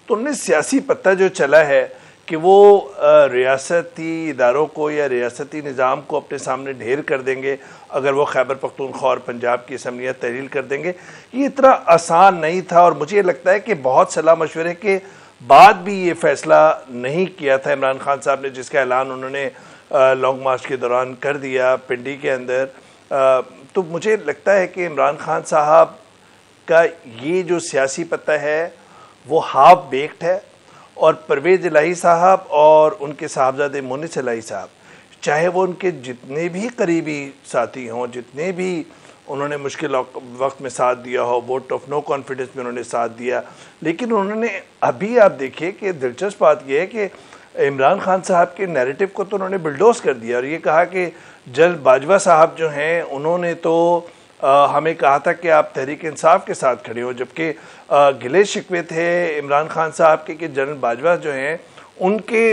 तो उन्होंने सियासी पत्ता जो चला है कि वो रियासती इदारों को या रियासती निज़ाम को अपने सामने ढेर कर देंगे अगर वो खैबर पख्तूनख्वा और पंजाब की असम्बलियाँ तहलील कर देंगे, ये इतना आसान नहीं था। और मुझे लगता है कि बहुत सलाह मशवरे के बाद भी ये फ़ैसला नहीं किया था इमरान खान साहब ने, जिसका ऐलान उन्होंने लॉन्ग मार्च के दौरान कर दिया पिंडी के अंदर। तो मुझे लगता है कि इमरान खान साहब का ये जो सियासी पत्ता है वो हाफ बेक्ड है। और परवेज़ इलाही साहब और उनके साहबजादे मुनिस इलाही साहब, चाहे वो उनके जितने भी करीबी साथी हों, जितने भी उन्होंने मुश्किल वक्त में साथ दिया हो, वोट ऑफ नो कॉन्फिडेंस में उन्होंने साथ दिया, लेकिन उन्होंने अभी आप देखिए कि दिलचस्प बात यह है कि इमरान खान साहब के नैरेटिव को तो उन्होंने बिल्डोज कर दिया और ये कहा कि जनरल बाजवा साहब जो हैं उन्होंने तो हमें कहा था कि आप तहरीक इंसाफ के साथ खड़े हो, जबकि गिले शिकवे थे इमरान खान साहब के कि जनरल बाजवा जो हैं उनके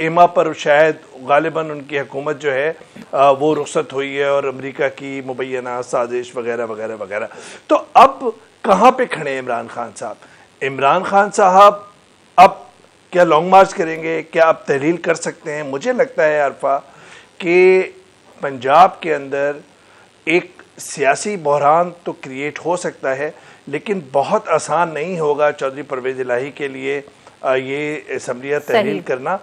एमा पर शायद गालिबन उनकी हुकूमत जो है वो रुखसत हुई है और अमेरिका की मुबैना साजिश वगैरह वगैरह वगैरह। तो अब कहाँ पे खड़े हैं इमरान खान साहब? इमरान खान साहब अब क्या लॉन्ग मार्च करेंगे? क्या आप तहलील कर सकते हैं? मुझे लगता है अरफा कि पंजाब के अंदर एक सियासी बहरान तो क्रिएट हो सकता है, लेकिन बहुत आसान नहीं होगा चौधरी परवेज़ इलाही के लिए ये असम्बलियाँ तहलील करना।